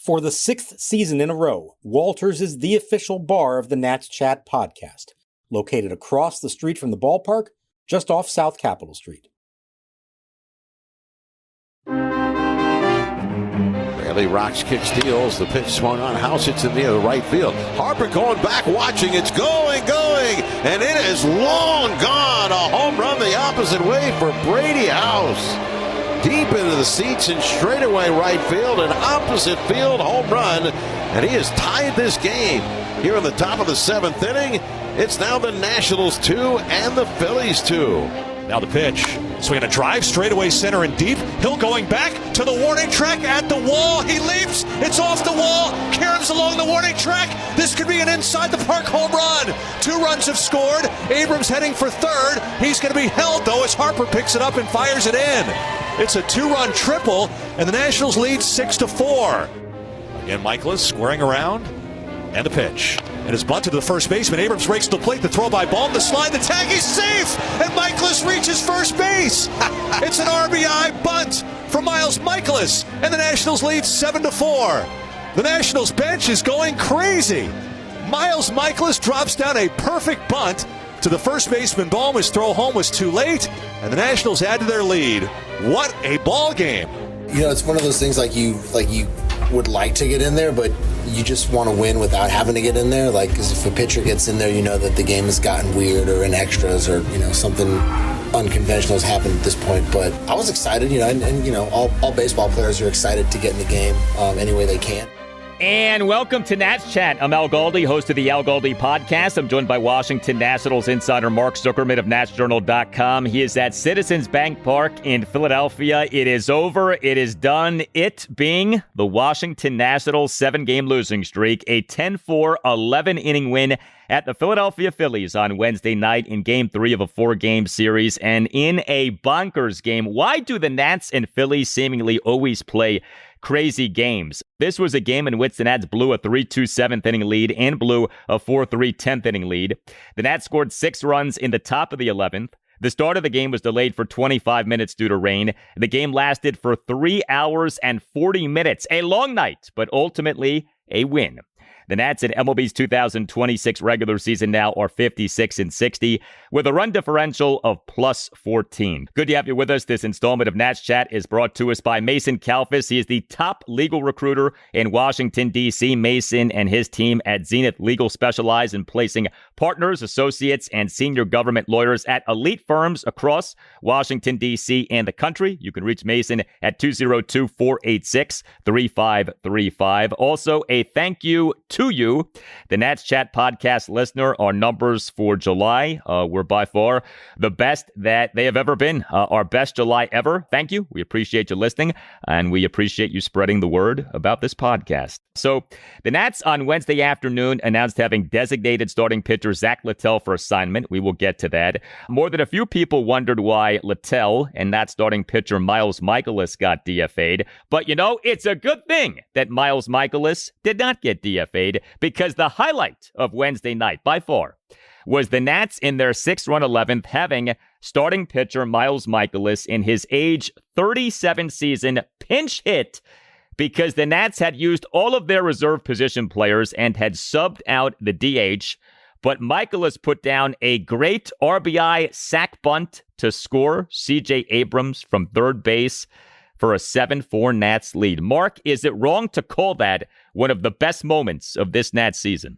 For the 6th season in a row, Walters is the official bar of the Nats Chat podcast, located across the street from the ballpark, just off South Capitol Street. Bailey rocks, kicks, steals. The pitch swung on. House hits in the right field. Harper going back, watching. It's going. And it is long gone. A home run the opposite way for Brady House. Deep into the seats and straightaway right field. An opposite field home run. And he has tied this game. Here in the top of the 7th inning, it's now the Nationals 2 and the Phillies 2. Now the pitch. Swinging a drive, straightaway center and deep. Hill going back to the warning track at the wall. He leaps. It's off the wall. Caroms along the warning track. This could be an inside the park home run. 2 runs have scored. Abrams heading for third. He's going to be held, though, as Harper picks it up and fires it in. It's a 2-run triple, and the Nationals lead 6-4. Again, Mikolas squaring around. And the pitch. And it's bunted to the first baseman. Abrams rakes the plate. The throw by Ball. The slide. The tag. He's safe. And Mikolas reaches first base. It's an RBI bunt from Miles Mikolas. And the Nationals lead 7-4. The Nationals bench is going crazy. Miles Mikolas drops down a perfect bunt to the first baseman. Ball. His throw home was too late. And the Nationals add to their lead. What a ball game. You know, it's one of those things like you would like to get in there, but you just want to win without having to get in there. Like, because if a pitcher gets in there, you know that the game has gotten weird or in extras or, you know, something unconventional has happened at this point. But I was excited, you know, and you know, all baseball players are excited to get in the game any way they can. And welcome to Nats Chat. I'm Al Galdi, host of the Al Galdi podcast. I'm joined by Washington Nationals insider Mark Zuckerman of NatsJournal.com. He is at Citizens Bank Park in Philadelphia. It is over. It is done. It being the Washington Nationals 7-game losing streak, a 10-4, 11-inning win at the Philadelphia Phillies on Wednesday night in Game 3 of a 4-game series and in a bonkers game. Why do the Nats and Phillies seemingly always play crazy games? This was a game in which the Nats blew a 3-2 7th-inning lead and blew a 4-3 10th-inning lead. The Nats scored 6 runs in the top of the 11th. The start of the game was delayed for 25 minutes due to rain. The game lasted for 3 hours and 40 minutes. A long night, but ultimately a win. The Nats at MLB's 2026 regular season now are 56-60 with a run differential of plus 14. Good to have you with us. This installment of Nats Chat is brought to us by Mason Kalfas. He is the top legal recruiter in Washington, D.C. Mason and his team at Zenith Legal specialize in placing partners, associates, and senior government lawyers at elite firms across Washington, D.C. and the country. You can reach Mason at 202-486-3535. Also, a thank you to you, the Nats Chat podcast listener. Our numbers for July were by far the best that they have ever been. Our best July ever. Thank you. We appreciate you listening, and we appreciate you spreading the word about this podcast. So the Nats on Wednesday afternoon announced having designated starting pitcher Zack Littell for assignment. We will get to that. More than a few people wondered why Littell and not starting pitcher Miles Mikolas got DFA'd. But you know, it's a good thing that Miles Mikolas did not get DFA'd, because the highlight of Wednesday night by far was the Nats in their 6-run 11th having starting pitcher Miles Mikolas in his age 37 season pinch hit because the Nats had used all of their reserve position players and had subbed out the DH. But Mikolas put down a great RBI sac bunt to score C.J. Abrams from third base for a 7-4 Nats lead. Mark, is it wrong to call that one of the best moments of this Nats season?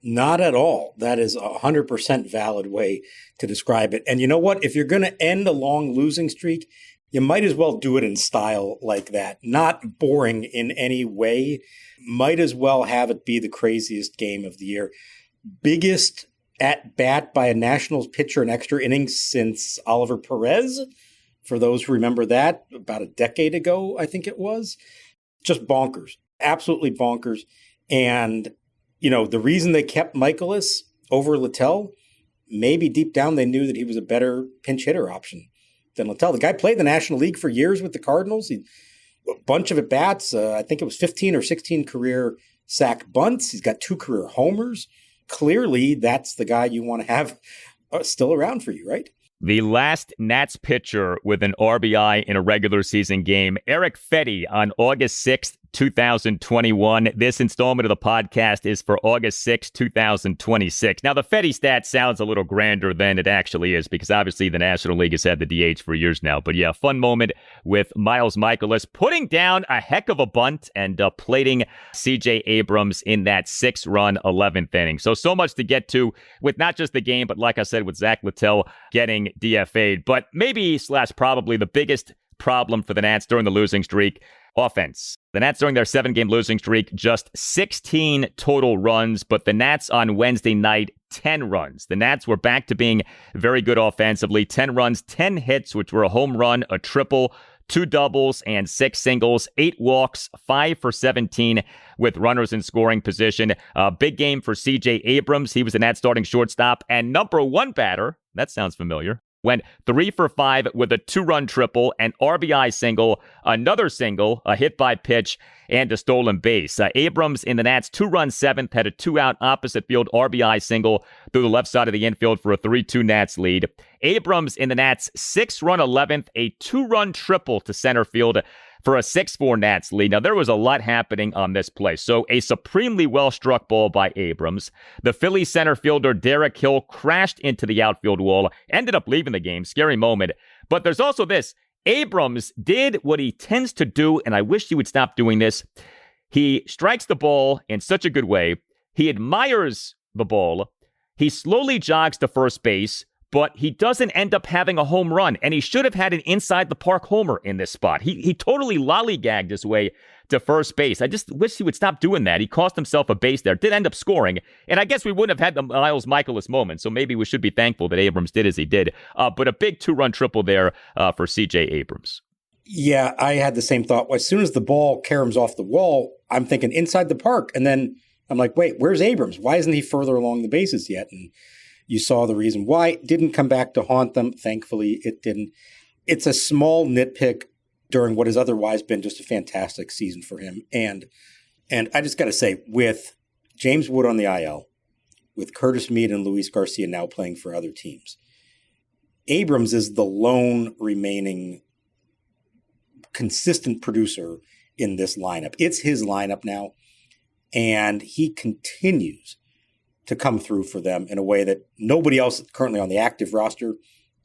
Not at all. That is a 100% valid way to describe it. And you know what? If you're going to end a long losing streak, you might as well do it in style like that. Not boring in any way. Might as well have it be the craziest game of the year. Biggest at bat by a Nationals pitcher in extra innings since Oliver Perez. For those who remember that, about a decade ago, I think it was. Just bonkers. Absolutely bonkers. And, you know, the reason they kept Mikolas over Littell, maybe deep down they knew that he was a better pinch hitter option than Littell. The guy played the National League for years with the Cardinals. A bunch of at-bats. I think it was 15 or 16 career sac bunts. He's got 2 career homers. Clearly, that's the guy you want to have still around for you, right? The last Nats pitcher with an RBI in a regular season game, Eric Fetty, on August 6th, 2021. This installment of the podcast is for August 6, 2026. Now, the Fetty stat sounds a little grander than it actually is because obviously the National League has had the DH for years now. But yeah, fun moment with Miles Mikolas putting down a heck of a bunt and plating CJ Abrams in that 6-run 11th inning. So much to get to with not just the game, but like I said, with Zack Littell getting DFA'd. But maybe / probably the biggest problem for the Nats during the losing streak, offense. The Nats during their 7-game losing streak, just 16 total runs, but the Nats on Wednesday night, 10 runs. The Nats were back to being very good offensively. 10 runs, 10 hits, which were a home run, a triple, 2 doubles, and 6 singles, 8 walks, 5 for 17 with runners in scoring position. A big game for CJ Abrams. He was the Nats starting shortstop and number 1 batter. That sounds familiar. Went 3 for 5 with a 2-run triple, an RBI single, another single, a hit by pitch, and a stolen base. Abrams in the Nats' 2-run 7th had a 2-out opposite field RBI single through the left side of the infield for a 3-2 Nats lead. Abrams in the Nats' 6-run 11th, a 2-run triple to center field for a 6-4 Nats lead. Now, there was a lot happening on this play. So, a supremely well-struck ball by Abrams. The Phillies center fielder Derek Hill crashed into the outfield wall, ended up leaving the game. Scary moment. But there's also this. Abrams did what he tends to do, and I wish he would stop doing this. He strikes the ball in such a good way. He admires the ball. He slowly jogs to first base, but he doesn't end up having a home run, and he should have had an inside-the-park homer in this spot. He totally lollygagged his way to first base. I just wish he would stop doing that. He cost himself a base there, did end up scoring, and I guess we wouldn't have had the Miles Mikolas moment, so maybe we should be thankful that Abrams did as he did. But a big 2-run triple there for C.J. Abrams. Yeah, I had the same thought. As soon as the ball caroms off the wall, I'm thinking inside the park, and then I'm like, wait, where's Abrams? Why isn't he further along the bases yet? And you saw the reason why. It didn't come back to haunt them. Thankfully, it didn't. It's a small nitpick during what has otherwise been just a fantastic season for him. And I just got to say, with James Wood on the IL, with Curtis Mead and Luis Garcia now playing for other teams, Abrams is the lone remaining consistent producer in this lineup. It's his lineup now, and he continues to come through for them in a way that nobody else currently on the active roster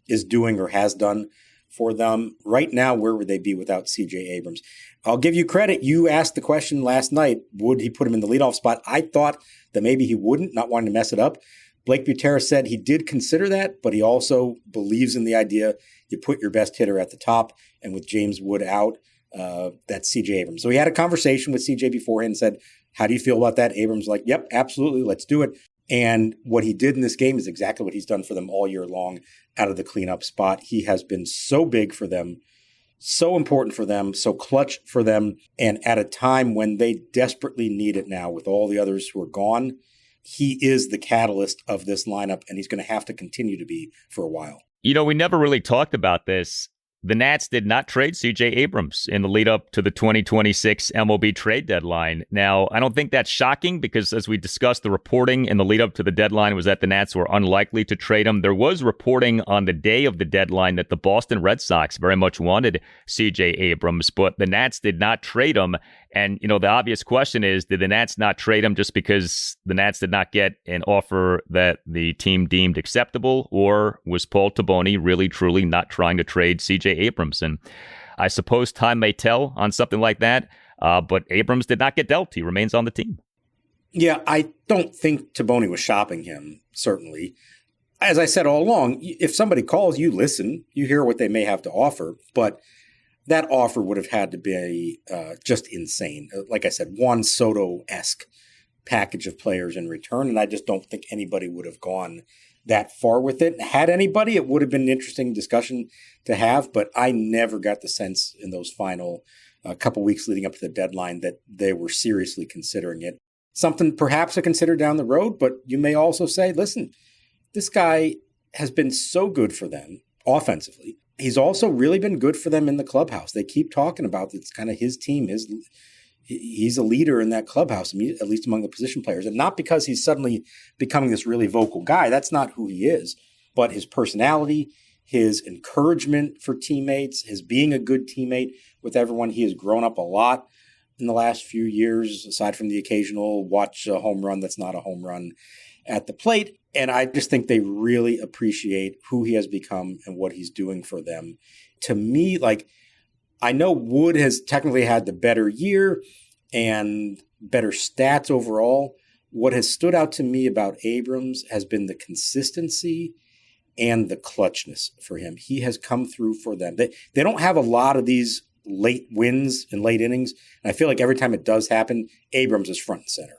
is doing or has done for them. Right now, where would they be without C.J. Abrams? I'll give you credit. You asked the question last night, would he put him in the leadoff spot? I thought that maybe he wouldn't, not wanting to mess it up. Blake Butera said he did consider that, but he also believes in the idea you put your best hitter at the top, and with James Wood out, that's C.J. Abrams. So he had a conversation with C.J. beforehand and said, how do you feel about that? Abrams like, yep, absolutely, let's do it. And what he did in this game is exactly what he's done for them all year long out of the cleanup spot. He has been so big for them, so important for them, so clutch for them. And at a time when they desperately need it now with all the others who are gone, he is the catalyst of this lineup, and he's going to have to continue to be for a while. You know, we never really talked about this. The Nats did not trade C.J. Abrams in the lead up to the 2026 MLB trade deadline. Now, I don't think that's shocking because, as we discussed, the reporting in the lead up to the deadline was that the Nats were unlikely to trade him. There was reporting on the day of the deadline that the Boston Red Sox very much wanted C.J. Abrams, but the Nats did not trade him. And, you know, the obvious question is, did the Nats not trade him just because the Nats did not get an offer that the team deemed acceptable? Or was Paul Taboni really, truly not trying to trade C.J. Abrams? And I suppose time may tell on something like that. But Abrams did not get dealt. He remains on the team. Yeah, I don't think Taboni was shopping him, certainly. As I said all along, if somebody calls, you listen, you hear what they may have to offer. But that offer would have had to be just insane. Like I said, Juan Soto-esque package of players in return, and I just don't think anybody would have gone that far with it. Had anybody, it would have been an interesting discussion to have, but I never got the sense in those final couple weeks leading up to the deadline that they were seriously considering it. Something perhaps to consider down the road, but you may also say, listen, this guy has been so good for them offensively. He's also really been good for them in the clubhouse. They keep talking about it's kind of his team. He's a leader in that clubhouse, at least among the position players. And not because he's suddenly becoming this really vocal guy. That's not who he is. But his personality, his encouragement for teammates, his being a good teammate with everyone. He has grown up a lot in the last few years, aside from the occasional watch a home run that's not a home run at the plate. And I just think they really appreciate who he has become and what he's doing for them. To me, like, I know Wood has technically had the better year and better stats overall. What has stood out to me about Abrams has been the consistency and the clutchness for him. He has come through for them. They don't have a lot of these late wins in late innings. And I feel like every time it does happen, Abrams is front and center.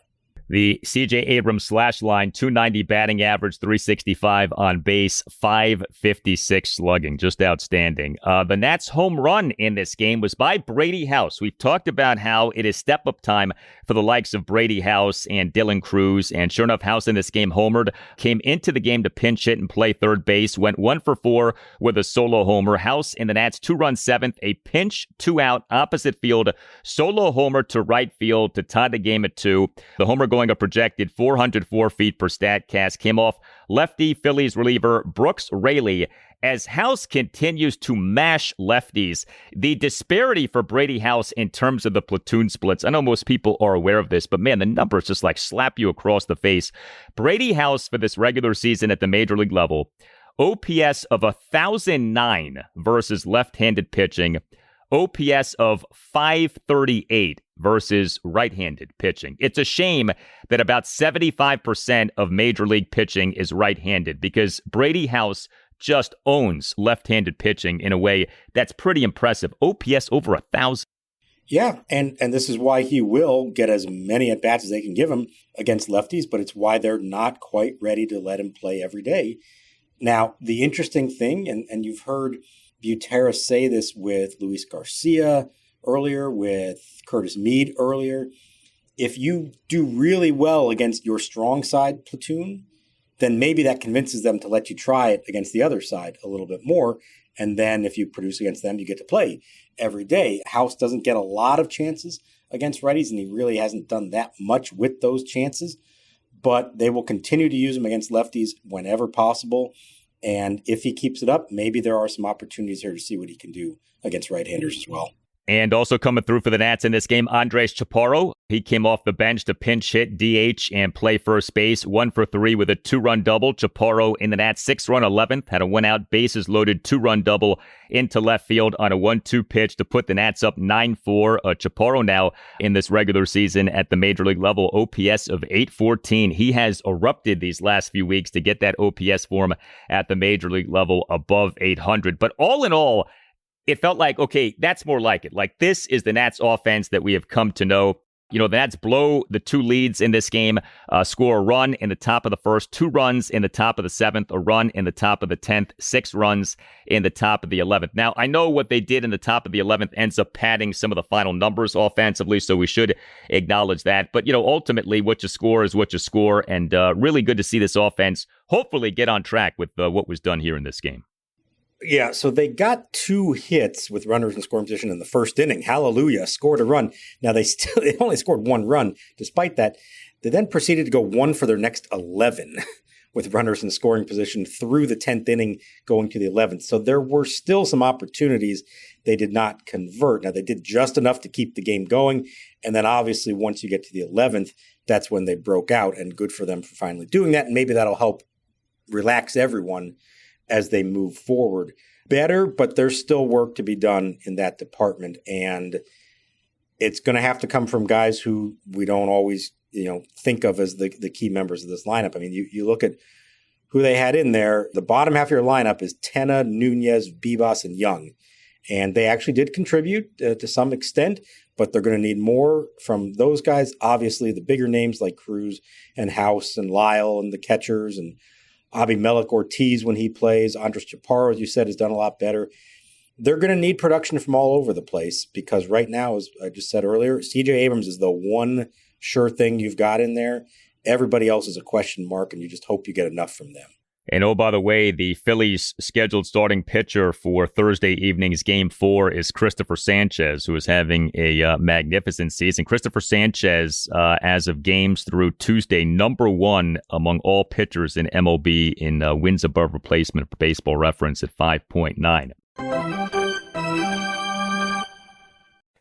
The C.J. Abrams slash line, 290 batting average, 365 on base, 556 slugging. Just outstanding. The Nats' home run in this game was by Brady House. We've talked about how it is step-up time for the likes of Brady House and Dylan Cruz. And sure enough, House in this game homered, came into the game to pinch hit and play third base, went 1 for 4 with a solo homer. House in the Nats' 2-run seventh, a pinch, 2-out, opposite field, solo homer to right field to tie the game at 2. The homer going a projected 404 feet per Statcast, came off lefty Phillies reliever Brooks Raley. As House continues to mash lefties, the disparity for Brady House in terms of the platoon splits, I know most people are aware of this, but man, the numbers just like slap you across the face. Brady House for this regular season at the major league level, OPS of 1,009 versus left-handed pitching, OPS of 538 versus right-handed pitching. It's a shame that about 75% of major league pitching is right-handed because Brady House just owns left-handed pitching in a way that's pretty impressive. OPS over 1,000. Yeah, and this is why he will get as many at-bats as they can give him against lefties, but it's why they're not quite ready to let him play every day. Now, the interesting thing, and you've heard Butera say this with Luis Garcia earlier, with Curtis Mead earlier. If you do really well against your strong side platoon, then maybe that convinces them to let you try it against the other side a little bit more. And then if you produce against them, you get to play every day. House doesn't get a lot of chances against righties, and he really hasn't done that much with those chances. But they will continue to use him against lefties whenever possible. And if he keeps it up, maybe there are some opportunities here to see what he can do against right-handers as well. And also coming through for the Nats in this game, Andres Chaparro. He came off the bench to pinch hit, DH, and play first base. 1 for 3 with a 2-run double. Chaparro in the Nats' 6-run 11th had a 1-out, bases loaded 2-run double into left field on a 1-2 pitch to put the Nats up 9-4. Chaparro now in this regular season at the major league level, OPS of 814. He has erupted these last few weeks to get that OPS form at the major league level above 800. But all in all, it felt like, okay, that's more like it. Like, this is the Nats offense that we have come to know. You know, the Nats blow the 2 leads in this game, score a run in the top of the first, 2 runs in the top of the 7th, a run in the top of the 10th, 6 runs in the top of the 11th. Now, I know what they did in the top of the 11th ends up padding some of the final numbers offensively, so we should acknowledge that. But, you know, ultimately, what you score is what you score, and really good to see this offense hopefully get on track with what was done here in this game. Yeah, so they got 2 hits with runners in scoring position in the first inning. Hallelujah, scored a run. Now, they only scored 1 run. Despite that, they then proceeded to go 1 for their next 11 with runners in scoring position through the 10th inning going to the 11th. So there were still some opportunities they did not convert. Now, they did just enough to keep the game going. And then obviously once you get to the 11th, that's when they broke out, and good for them for finally doing that. And maybe that'll help relax everyone as they move forward better, but there's still work to be done in that department. And it's going to have to come from guys who we don't always, think of as the key members of this lineup. I mean, you look at who they had in there. The bottom half of your lineup is Tena, Nunez, Bibas, and Young. And they actually did contribute to some extent, but they're going to need more from those guys. Obviously, the bigger names like Cruz and House and Lyle and the catchers and Abimelec Ortiz when he plays. Andres Chaparro, as you said, has done a lot better. They're going to need production from all over the place because right now, as I just said earlier, C.J. Abrams is the one sure thing you've got in there. Everybody else is a question mark, and you just hope you get enough from them. And oh, by the way, the Phillies' scheduled starting pitcher for Thursday evening's Game 4 is Christopher Sanchez, who is having a magnificent season. Christopher Sanchez, as of games through Tuesday, number 1 among all pitchers in MLB in wins above replacement for Baseball Reference at 5.9.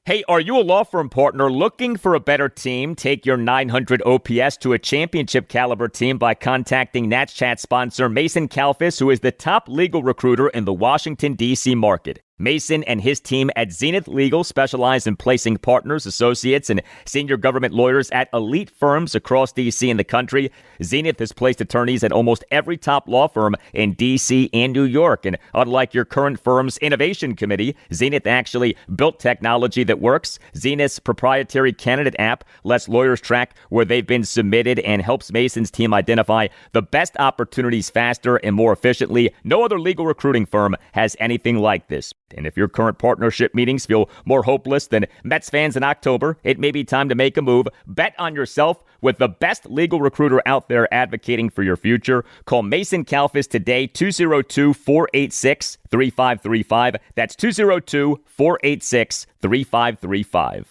Hey, are you a law firm partner looking for a better team? Take your 900 OPS to a championship caliber team by contacting Nats Chat sponsor Mason Kalfas, who is the top legal recruiter in the Washington, D.C. market. Mason and his team at Zenith Legal specialize in placing partners, associates, and senior government lawyers at elite firms across D.C. and the country. Zenith has placed attorneys at almost every top law firm in D.C. and New York. And unlike your current firm's innovation committee, Zenith actually built technology that works. Zenith's proprietary candidate app lets lawyers track where they've been submitted and helps Mason's team identify the best opportunities faster and more efficiently. No other legal recruiting firm has anything like this. And if your current partnership meetings feel more hopeless than Mets fans in October, it may be time to make a move. Bet on yourself with the best legal recruiter out there advocating for your future. Call Mason Kalfas today, 202-486-3535. That's 202-486-3535.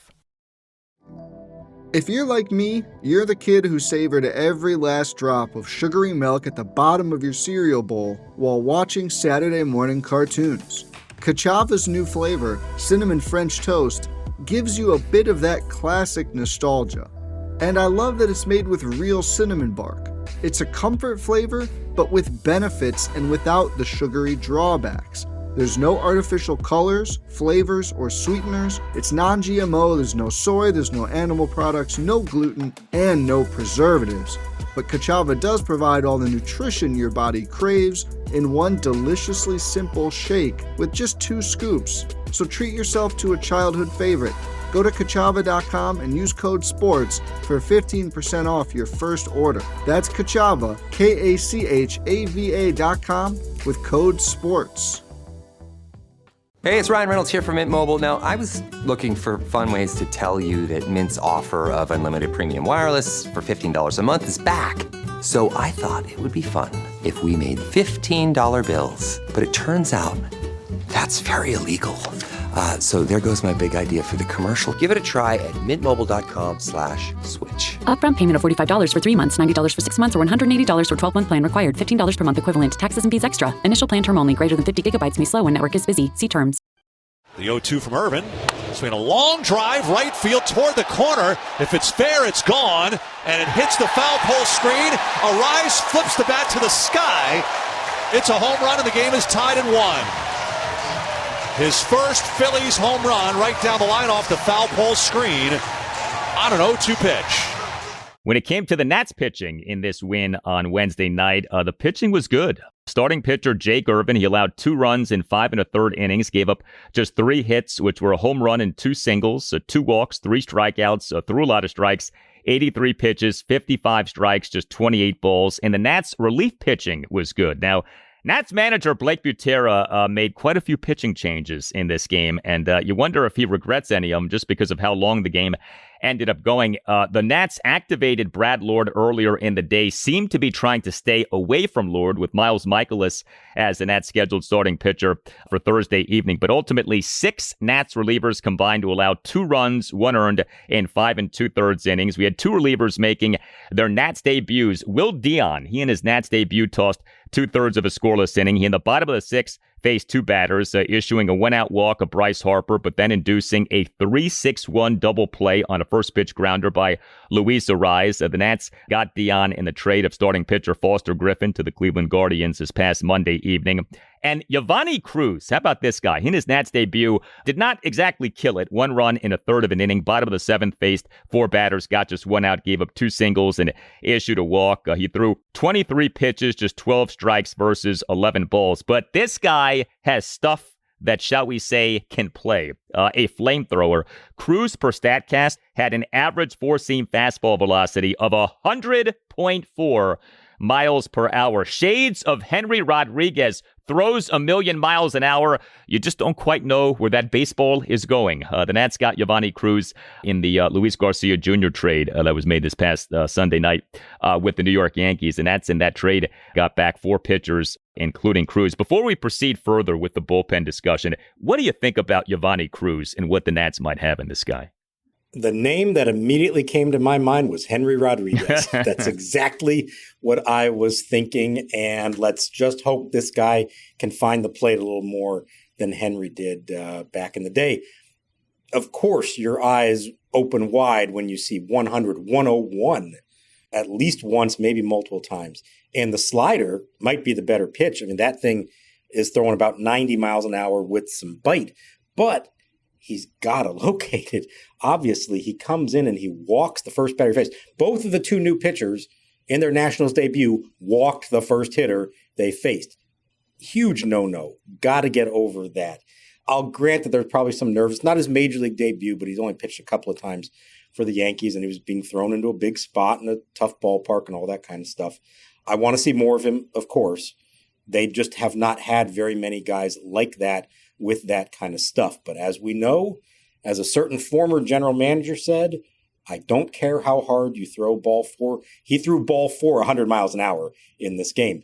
If you're like me, you're the kid who savored every last drop of sugary milk at the bottom of your cereal bowl while watching Saturday morning cartoons. Kachava's new flavor, Cinnamon French Toast, gives you a bit of that classic nostalgia. And I love that it's made with real cinnamon bark. It's a comfort flavor, but with benefits and without the sugary drawbacks. There's no artificial colors, flavors, or sweeteners. It's non-GMO, there's no soy, there's no animal products, no gluten, and no preservatives. But Kachava does provide all the nutrition your body craves in one deliciously simple shake with just 2 scoops. So treat yourself to a childhood favorite. Go to Kachava.com and use code SPORTS for 15% off your first order. That's Kachava, Kachava.com with code SPORTS. Hey, it's Ryan Reynolds here from Mint Mobile. Now, I was looking for fun ways to tell you that Mint's offer of unlimited premium wireless for $15 a month is back. So I thought it would be fun if we made $15 bills. But it turns out that's very illegal. So there goes my big idea for the commercial. Give it a try at mintmobile.com/switch. Upfront payment of $45 for 3 months, $90 for 6 months, or $180 for 12-month plan required. $15 per month equivalent. Taxes and fees extra. Initial plan term only. Greater than 50 gigabytes may slow when network is busy. See terms. The 0-2 from Irvin. Swing a long drive right field toward the corner. If it's fair, it's gone. And it hits the foul pole screen. Arise flips the bat to the sky. It's a home run and the game is tied at 1. His first Phillies home run right down the line off the foul pole screen on an 0-2 pitch. When it came to the Nats pitching in this win on Wednesday night, the pitching was good. Starting pitcher Jake Irvin, he allowed 2 runs in 5 1/3 innings, gave up just 3 hits, which were a home run and 2 singles, 2 walks, 3 strikeouts, threw a lot of strikes, 83 pitches, 55 strikes, just 28 balls. And the Nats relief pitching was good. Now, Nats manager Blake Butera made quite a few pitching changes in this game, and you wonder if he regrets any of them just because of how long the game ended up going. The Nats activated Brad Lord earlier in the day, seemed to be trying to stay away from Lord with Miles Mikolas as the Nats scheduled starting pitcher for Thursday evening. But ultimately, 6 Nats relievers combined to allow 2 runs, 1 earned in 5 2/3 innings. We had 2 relievers making their Nats debuts. Will Dion, he in his Nats debut tossed 2/3 of a scoreless inning. He in the bottom of the 6th faced 2 batters, issuing a 1-out walk of Bryce Harper, but then inducing a 3-6-1 double play on a first pitch grounder by Luis Garcia. The Nats got Dion in the trade of starting pitcher Foster Griffin to the Cleveland Guardians this past Monday evening. And Yovanny Cruz, how about this guy? In his Nats debut, did not exactly kill it. 1 run in 1/3 of an inning. Bottom of the 7th, faced 4 batters, got just 1 out, gave up 2 singles, and issued a walk. He threw 23 pitches, just 12 strikes versus 11 balls. But this guy has stuff that, shall we say, can play. A flamethrower. Cruz, per StatCast, had an average 4-seam fastball velocity of 100.4 miles per hour. Shades of Henry Rodriguez, throws 1,000,000 miles an hour. You just don't quite know where that baseball is going. The Nats got Yovanny Cruz in the Luis Garcia Jr. trade that was made this past Sunday night with the New York Yankees. The Nats in that trade got back 4 pitchers, including Cruz. Before we proceed further with the bullpen discussion, what do you think about Yovanny Cruz and what the Nats might have in this guy? The name that immediately came to my mind was Henry Rodriguez. That's exactly what I was thinking. And let's just hope this guy can find the plate a little more than Henry did back in the day. of course, your eyes open wide when you see 100, 101 at least once, maybe multiple times. And the slider might be the better pitch. I mean, that thing is throwing about 90 miles an hour with some bite, but he's got to locate it. Obviously, he comes in and he walks the first batter he faces. Both of the two new pitchers in their Nationals debut walked the first hitter they faced. Huge no-no. Got to get over that. I'll grant that there's probably some nerves. It's not his major league debut, but he's only pitched a couple of times for the Yankees, and he was being thrown into a big spot in a tough ballpark and all that kind of stuff. I want to see more of him, of course. They just have not had very many guys like that with that kind of stuff. But as we know, as a certain former general manager said, I don't care how hard you throw ball four. He threw ball four 100 miles an hour in this game.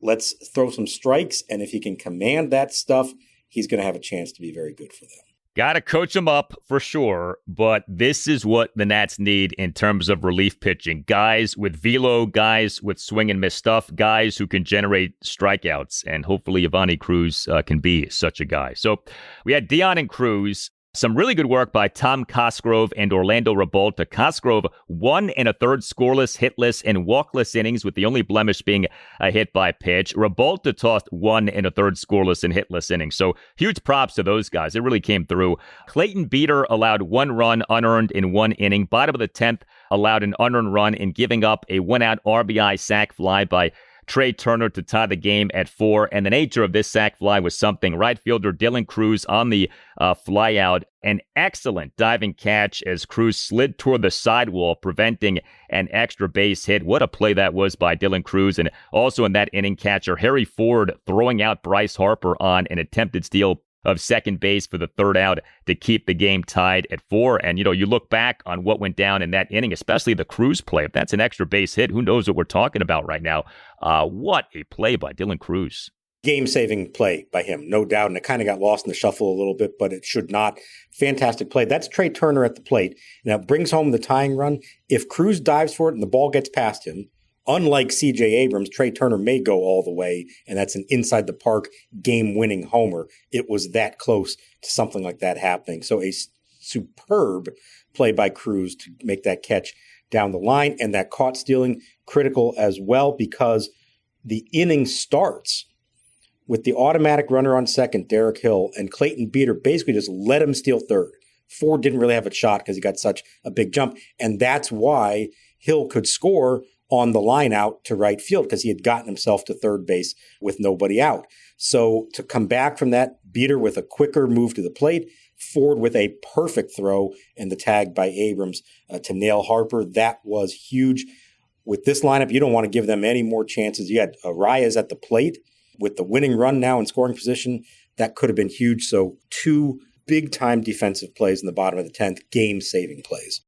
Let's throw some strikes, and if he can command that stuff, he's going to have a chance to be very good for them. Got to coach him up for sure, but this is what the Nats need in terms of relief pitching. Guys with velo, guys with swing and miss stuff, guys who can generate strikeouts, and hopefully Yovanny Cruz can be such a guy. So we had Dion and Cruz. Some really good work by Tom Cosgrove and Orlando Revolta. Cosgrove 1 1/3 scoreless, hitless, and walkless innings, with the only blemish being a hit by pitch. Revolta tossed 1 1/3 scoreless and hitless innings. So huge props to those guys. It really came through. Clayton Beeter allowed 1 run unearned in 1 inning. Bottom of the 10th allowed an unearned run in giving up a 1-out RBI sac fly by Trey Turner to tie the game at 4. And the nature of this sac fly was something. Right fielder Dylan Cruz on the fly out. An excellent diving catch as Cruz slid toward the sidewall, preventing an extra base hit. What a play that was by Dylan Cruz. And also in that inning, catcher Harry Ford throwing out Bryce Harper on an attempted steal of second base for the 3rd out to keep the game tied at 4. And, you look back on what went down in that inning, especially the Cruz play. If that's an extra base hit, who knows what we're talking about right now. What a play by Dylan Cruz. Game-saving play by him, no doubt, and it kind of got lost in the shuffle a little bit, but it should not. Fantastic play. That's Trey Turner at the plate. Now, it brings home the tying run. If Cruz dives for it and the ball gets past him, unlike C.J. Abrams, Trey Turner may go all the way, and that's an inside-the-park game-winning homer. It was that close to something like that happening. So a superb play by Cruz to make that catch down the line, and that caught stealing critical as well, because the inning starts with the automatic runner on second, Derek Hill, and Clayton Beeter basically just let him steal third. Ford didn't really have a shot because he got such a big jump, and that's why Hill could score on the line out to right field, because he had gotten himself to third base with nobody out. So to come back from that, Beeter with a quicker move to the plate, Ford with a perfect throw, and the tag by Abrams to nail Harper, that was huge. With this lineup, you don't want to give them any more chances. You had Arias at the plate with the winning run now in scoring position. That could have been huge. So 2 big-time defensive plays in the bottom of the 10th, game-saving plays.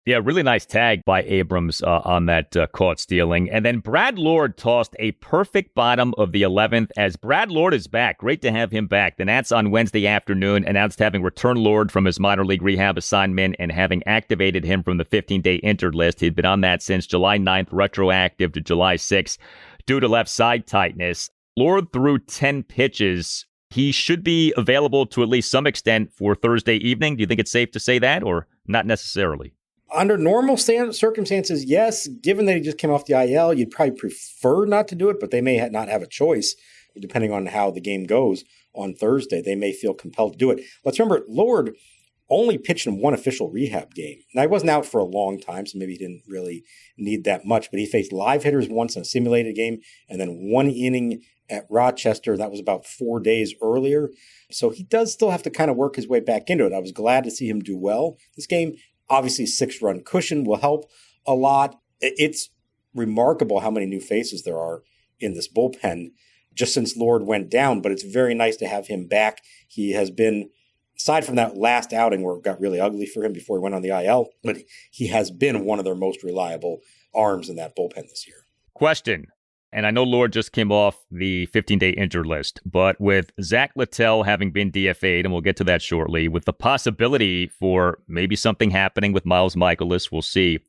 Yeah, really nice tag by Abrams on that caught stealing. And then Brad Lord tossed a perfect bottom of the 11th as Brad Lord is back. Great to have him back. The Nats on Wednesday afternoon announced having returned Lord from his minor league rehab assignment and having activated him from the 15-day injured list. He'd been on that since July 9th, retroactive to July 6th due to left side tightness. Lord threw 10 pitches. He should be available to at least some extent for Thursday evening. Do you think it's safe to say that, or not necessarily? Under normal circumstances, yes. Given that he just came off the IL, you'd probably prefer not to do it, but they may not have a choice, depending on how the game goes on Thursday. They may feel compelled to do it. Let's remember, Lord only pitched in 1 official rehab game. Now, he wasn't out for a long time, so maybe he didn't really need that much, but he faced live hitters once in a simulated game, and then 1 inning at Rochester. That was about 4 days earlier. So he does still have to kind of work his way back into it. I was glad to see him do well this game. Obviously, 6-run cushion will help a lot. It's remarkable how many new faces there are in this bullpen just since Lord went down, but it's very nice to have him back. He has been, aside from that last outing where it got really ugly for him before he went on the IL, but he has been one of their most reliable arms in that bullpen this year. Question. And I know Lord just came off the 15-day injured list, but with Zack Littell having been DFA'd, and we'll get to that shortly, with the possibility for maybe something happening with Miles Mikolas, we'll see.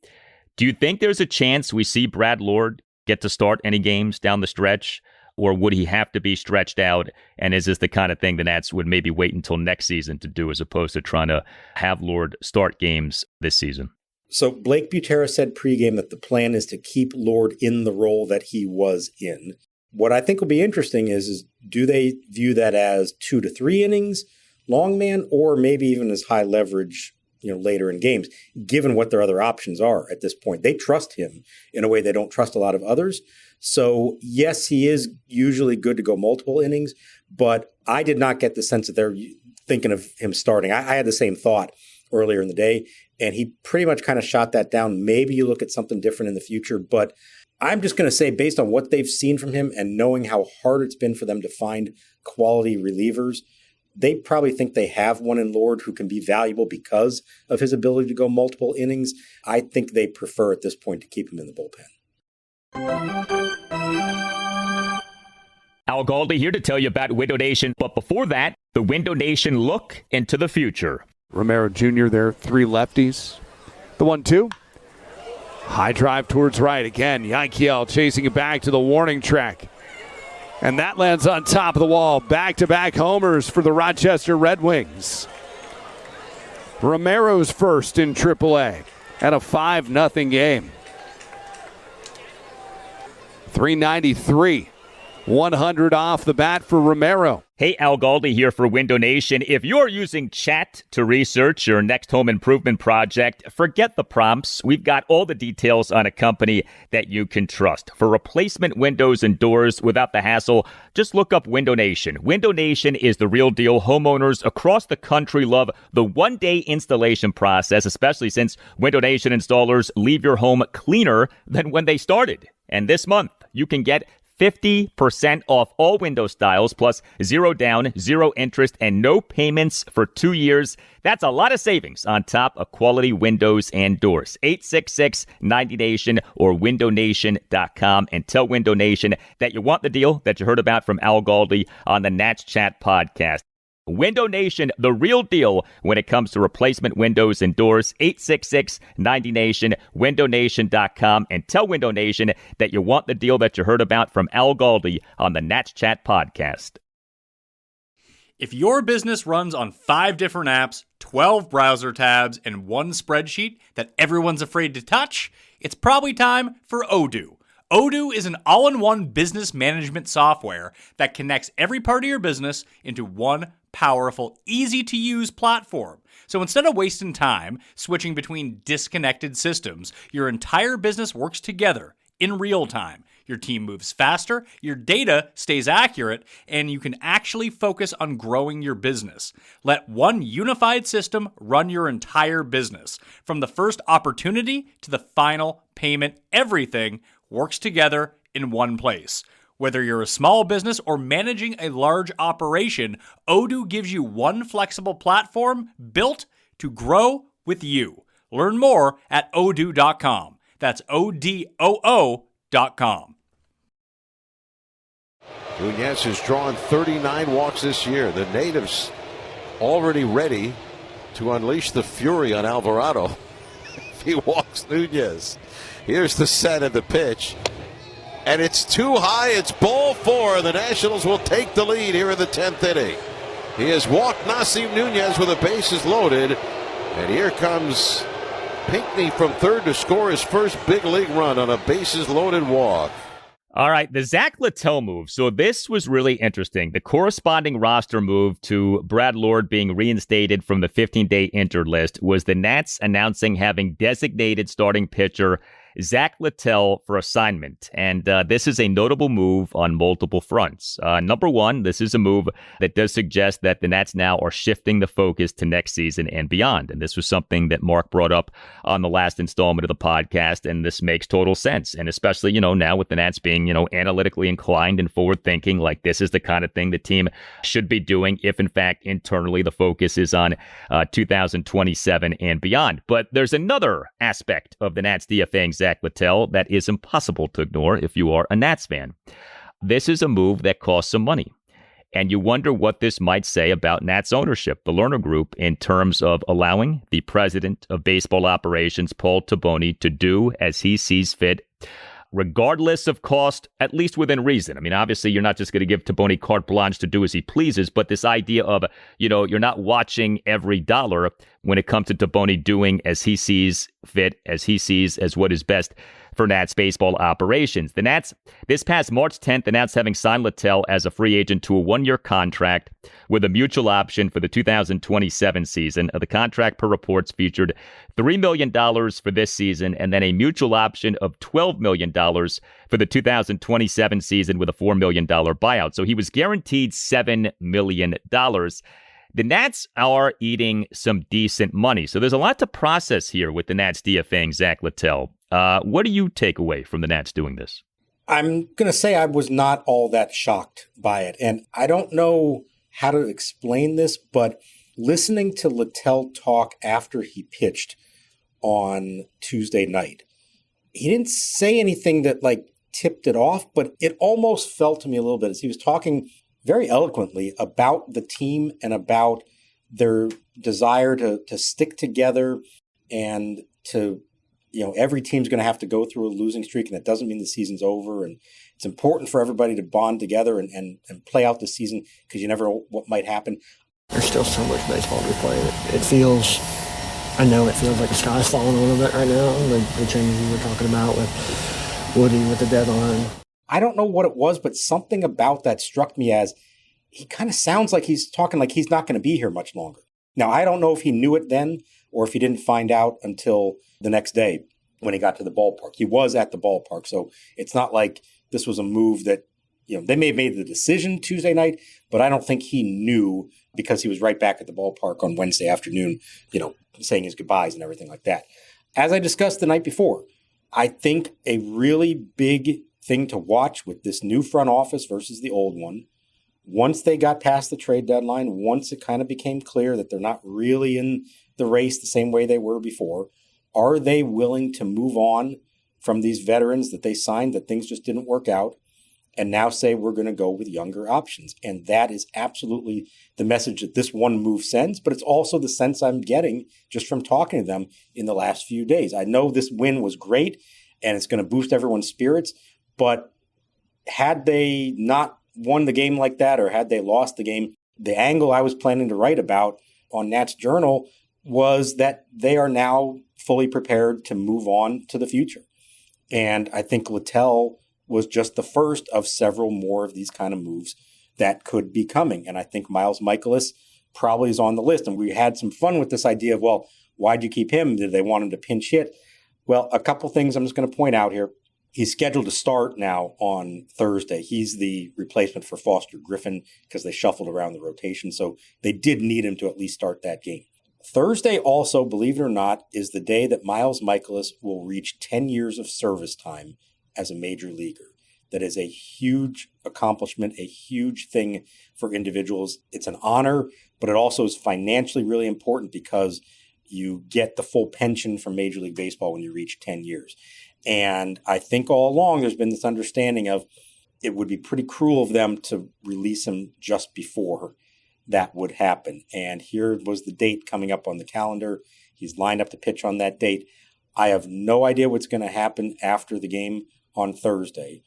Do you think there's a chance we see Brad Lord get to start any games down the stretch? or would he have to be stretched out? And is this the kind of thing the Nats would maybe wait until next season to do as opposed to trying to have Lord start games this season? So Blake Butera said pregame that the plan is to keep Lord in the role that he was in. What I think will be interesting is do they view that as 2 to 3 innings, long man, or maybe even as high leverage, later in games, given what their other options are at this point. They trust him in a way they don't trust a lot of others. So yes, he is usually good to go multiple innings, but I did not get the sense that they're thinking of him starting. I had the same thought earlier in the day, and he pretty much kind of shot that down. Maybe you look at something different in the future, but I'm just going to say, based on what they've seen from him and knowing how hard it's been for them to find quality relievers, they probably think they have one in Lord who can be valuable because of his ability to go multiple innings. I think they prefer at this point to keep him in the bullpen. Al Galdi here to tell you about Window Nation. But before that, the Window Nation look into the future. Romero Jr. there, 3 lefties. The 1-2. High drive towards right. Again, Yankiel chasing it back to the warning track. And that lands on top of the wall. Back-to-back homers for the Rochester Red Wings. Romero's first in AAA at a 5-0 game. 393. 100 off the bat for Romero. Hey, Al Galdi here for Window Nation. If you're using chat to research your next home improvement project, forget the prompts. We've got all the details on a company that you can trust. For replacement windows and doors without the hassle, just look up Window Nation. Window Nation is the real deal. Homeowners across the country love the one-day installation process, especially since Window Nation installers leave your home cleaner than when they started. And this month, you can get 50% off all window styles, plus 0 down, 0 interest, and no payments for 2 years. That's a lot of savings on top of quality windows and doors. 866-90NATION or windownation.com, and tell Window Nation that you want the deal that you heard about from Al Galdi on the Nats Chat podcast. Window Nation, the real deal when it comes to replacement windows and doors. 866-90NATION, windownation.com, and tell Window Nation that you want the deal that you heard about from Al Galdi on the Nats Chat podcast. If your business runs on 5 different apps, 12 browser tabs, and 1 spreadsheet that everyone's afraid to touch, it's probably time for Odoo. Odoo is an all-in-one business management software that connects every part of your business into one powerful, easy-to-use platform. So instead of wasting time switching between disconnected systems, your entire business works together in real time. Your team moves faster, your data stays accurate, and you can actually focus on growing your business. Let one unified system run your entire business. From the first opportunity to the final payment, everything works together in one place. Whether you're a small business or managing a large operation, Odoo gives you one flexible platform built to grow with you. Learn more at odoo.com. That's ODOO.com. Nunez has drawn 39 walks this year. The natives already ready to unleash the fury on Alvarado if he walks Nunez. Here's the set of the pitch. And it's too high. It's ball 4. The Nationals will take the lead here in the 10th inning. He has walked Nasim Nunez with the bases loaded. And here comes Pinckney from third to score his first big league run on a bases loaded walk. All right, the Zack Littell move. So this was really interesting. The corresponding roster move to Brad Lord being reinstated from the 15-day injured list was the Nats announcing having designated starting pitcher Zack Littell for assignment. And this is a notable move on multiple fronts. Number one, this is a move that does suggest that the Nats now are shifting the focus to next season and beyond. And this was something that Mark brought up on the last installment of the podcast. And this makes total sense. And especially, now with the Nats being, analytically inclined and forward thinking, like this is the kind of thing the team should be doing if, in fact, internally the focus is on 2027 and beyond. But there's another aspect of the Nats DFA'ing Zack Littell that is impossible to ignore if you are a Nats fan. This is a move that costs some money. And you wonder what this might say about Nats ownership, the Lerner Group, in terms of allowing the president of baseball operations, Paul Taboni, to do as he sees fit regardless of cost, at least within reason. I mean, obviously, you're not just going to give Taboni carte blanche to do as he pleases, but this idea of, you're not watching every dollar when it comes to Taboni doing as he sees fit, as he sees as what is best for Nats baseball operations. The Nats, this past March 10th, the Nats having signed Littell as a free agent to a one-year contract with a mutual option for the 2027 season. The contract, per reports, featured $3 million for this season and then a mutual option of $12 million for the 2027 season with a $4 million buyout. So he was guaranteed $7 million. The Nats are eating some decent money. So there's a lot to process here with the Nats DFA'ing Zack Littell. What do you take away from the Nats doing this? I'm going to say I was not all that shocked by it. And I don't know how to explain this, but listening to Littell talk after he pitched on Tuesday night, he didn't say anything that tipped it off, but it almost felt to me a little bit as he was talking very eloquently about the team and about their desire to stick together and to, every team's going to have to go through a losing streak, and it doesn't mean the season's over. And it's important for everybody to bond together and play out the season because you never know what might happen. There's still so much baseball to be played. I know it feels like the sky's falling a little bit right now. The changes we were talking about with Woody with the deadline. I don't know what it was, but something about that struck me as he kind of sounds like he's talking like he's not going to be here much longer. Now, I don't know if he knew it then or if he didn't find out until the next day when he got to the ballpark. He was at the ballpark, so it's not like this was a move that, they may have made the decision Tuesday night, but I don't think he knew because he was right back at the ballpark on Wednesday afternoon, saying his goodbyes and everything like that. As I discussed the night before, I think a really big thing to watch with this new front office versus the old one, once they got past the trade deadline, once it kind of became clear that they're not really in the race the same way they were before, are they willing to move on from these veterans that they signed that things just didn't work out and now say we're going to go with younger options? And that is absolutely the message that this one move sends, but it's also the sense I'm getting just from talking to them in the last few days. I know this win was great and it's going to boost everyone's spirits, but had they not won the game like that or had they lost the game, the angle I was planning to write about on Nats Journal was that they are now fully prepared to move on to the future. And I think Littell was just the first of several more of these kind of moves that could be coming. And I think Miles Mikolas probably is on the list. And we had some fun with this idea of, well, why'd you keep him? Did they want him to pinch hit? Well, a couple things I'm just going to point out here. He's scheduled to start now on Thursday. He's the replacement for Foster Griffin because they shuffled around the rotation. So they did need him to at least start that game. Thursday also, believe it or not, is the day that Miles Mikolas will reach 10 years of service time as a major leaguer. That is a huge accomplishment, a huge thing for individuals. It's an honor, but it also is financially really important because you get the full pension from Major League Baseball when you reach 10 years. And I think all along there's been this understanding of it would be pretty cruel of them to release him just before that would happen. And here was the date coming up on the calendar. He's lined up to pitch on that date. I have no idea what's going to happen after the game on Thursday.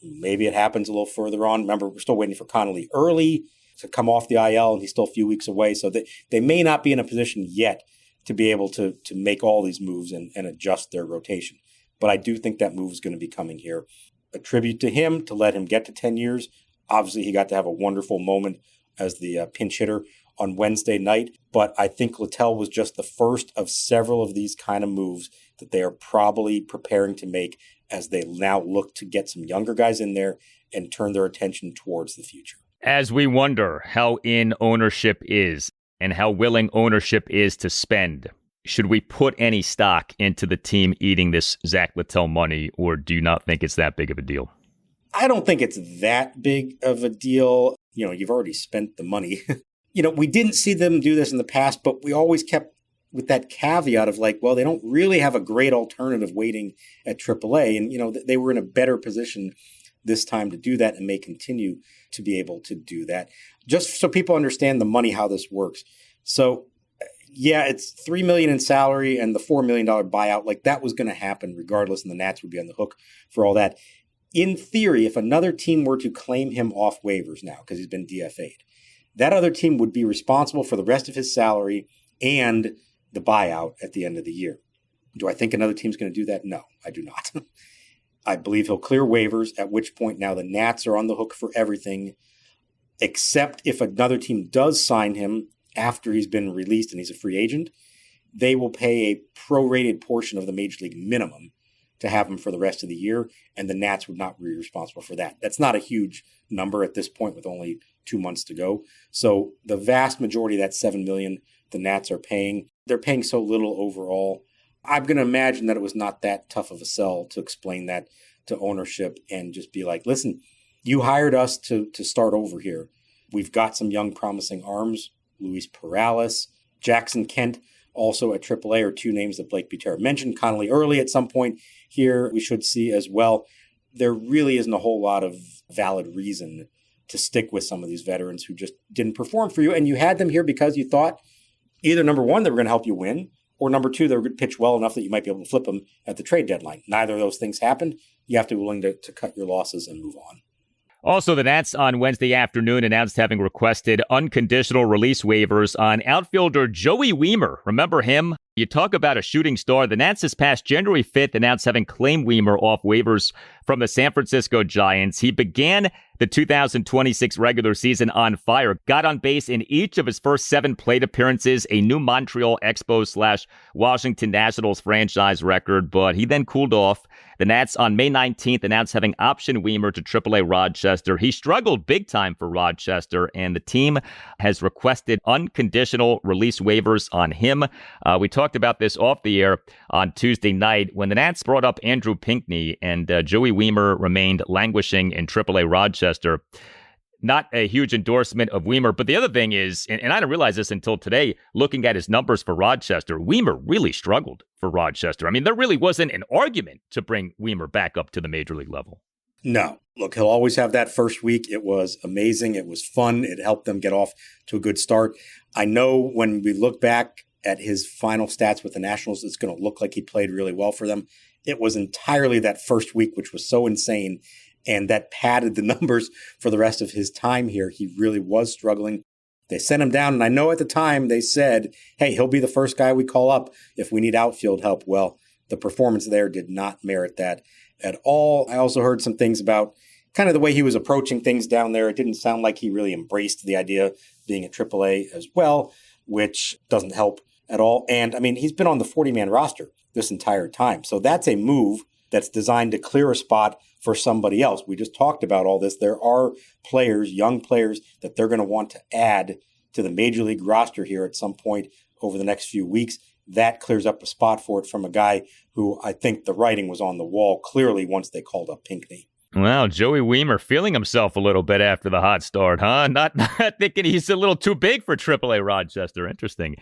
Maybe it happens a little further on. Remember, we're still waiting for Connolly early to come off the IL, and he's still a few weeks away. So they may not be in a position yet to be able to make all these moves and adjust their rotation. But I do think that move is going to be coming here. A tribute to him to let him get to 10 years. Obviously, he got to have a wonderful moment as the pinch hitter on Wednesday night. But I think Littell was just the first of several of these kind of moves that they are probably preparing to make as they now look to get some younger guys in there and turn their attention towards the future. As we wonder how in ownership is and how willing ownership is to spend, should we put any stock into the team eating this Zack Littell money, or do you not think it's that big of a deal? I don't think it's that big of a deal. You've already spent the money. We didn't see them do this in the past, but we always kept with that caveat of they don't really have a great alternative waiting at AAA. And, they were in a better position this time to do that and may continue to be able to do that. Just so people understand the money, how this works. So Yeah, it's $3 million in salary and the $4 million buyout. Like, that was going to happen regardless, and the Nats would be on the hook for all that. In theory, if another team were to claim him off waivers now because he's been DFA'd, that other team would be responsible for the rest of his salary and the buyout at the end of the year. Do I think another team's going to do that? No, I do not. I believe he'll clear waivers, at which point now the Nats are on the hook for everything, except if another team does sign him after he's been released and he's a free agent, they will pay a prorated portion of the Major League minimum to have him for the rest of the year, and the Nats would not be responsible for that. That's not a huge number at this point with only 2 months to go. So the vast majority of that $7 million the Nats are paying, they're paying so little overall. I'm going to imagine that it was not that tough of a sell to explain that to ownership and just be like, listen, you hired us to start over here. We've got some young promising arms. Luis Perales, Jackson Kent, also at AAA, are two names that Blake Butera mentioned. Connolly Early at some point here we should see as well. There really isn't a whole lot of valid reason to stick with some of these veterans who just didn't perform for you. And you had them here because you thought either, number one, they were going to help you win, or number two, they were going to pitch well enough that you might be able to flip them at the trade deadline. Neither of those things happened. You have to be willing to cut your losses and move on. Also, the Nats on Wednesday afternoon announced having requested unconditional release waivers on outfielder Joey Wiemer. Remember him? You talk about a shooting star. The Nats this past January 5th announced having claimed Wiemer off waivers from the San Francisco Giants. He began the 2026 regular season on fire, got on base in each of his first 7 plate appearances, a new Montreal Expos / Washington Nationals franchise record, but he then cooled off. The Nats on May 19th announced having optioned Wiemer to AAA Rochester. He struggled big time for Rochester, and the team has requested unconditional release waivers on him. We talked about this off the air on Tuesday night when the Nats brought up Andrew Pinckney, and Joey Wiemer remained languishing in AAA Rochester. Not a huge endorsement of Wiemer, but the other thing is, and I didn't realize this until today, looking at his numbers for Rochester, Wiemer really struggled for Rochester. I mean, there really wasn't an argument to bring Wiemer back up to the major league level. No. Look, he'll always have that first week. It was amazing. It was fun. It helped them get off to a good start. I know when we look back at his final stats with the Nationals, it's going to look like he played really well for them. It was entirely that first week, which was so insane, and that padded the numbers for the rest of his time here. He really was struggling. They sent him down, and I know at the time they said, hey, he'll be the first guy we call up if we need outfield help. Well, the performance there did not merit that at all. I also heard some things about kind of the way he was approaching things down there. It didn't sound like he really embraced the idea of being at AAA as well, which doesn't help at all. And, I mean, he's been on the 40-man roster this entire time. So that's a move that's designed to clear a spot for somebody else. We just talked about all this. There are players, young players, that they're going to want to add to the major league roster here at some point over the next few weeks. That clears up a spot for it from a guy who I think the writing was on the wall clearly once they called up Pinckney. Well, Joey Wiemer feeling himself a little bit after the hot start, huh? Not thinking he's a little too big for AAA Rochester. Interesting.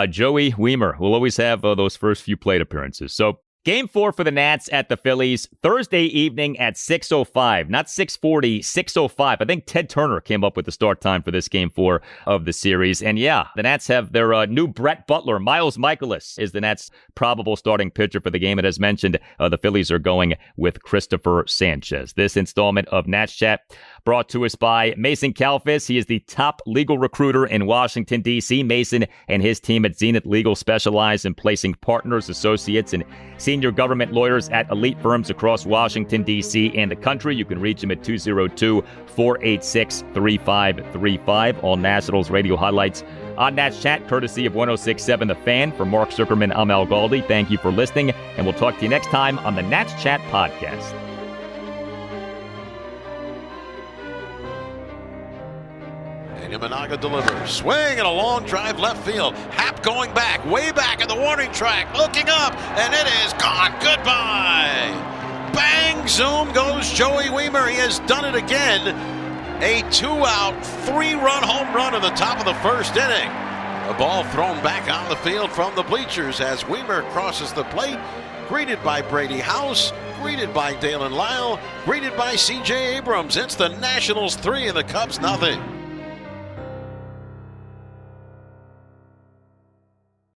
Joey Wiemer will always have those first few plate appearances. So Game 4 for the Nats at the Phillies, Thursday evening at 6:05, not 6:40, 6:05. I think Ted Turner came up with the start time for this Game 4 of the series. And yeah, the Nats have their new Brett Butler. Miles Mikolas is the Nats' probable starting pitcher for the game. And as mentioned, the Phillies are going with Christopher Sanchez. This installment of Nats Chat brought to us by Mason Kalfis. He is the top legal recruiter in Washington, D.C. Mason and his team at Zenith Legal specialize in placing partners, associates, and senior government lawyers at elite firms across Washington, D.C. and the country. You can reach him at 202-486-3535. All Nationals radio highlights on Nats Chat, courtesy of 106.7 The Fan. For Mark Zuckerman, I'm Al Galdi. Thank you for listening, and we'll talk to you next time on the Nats Chat podcast. Imanaga delivers. Swing and a long drive left field. Happ going back, way back at the warning track, looking up, and it is gone. Goodbye. Bang, zoom goes Joey Wiemer. He has done it again. A 2-out, 3-run home run in the top of the first inning. A ball thrown back on the field from the bleachers as Wiemer crosses the plate. Greeted by Brady House, greeted by Dalen Lyle, greeted by C.J. Abrams. It's the Nationals 3 and the Cubs nothing.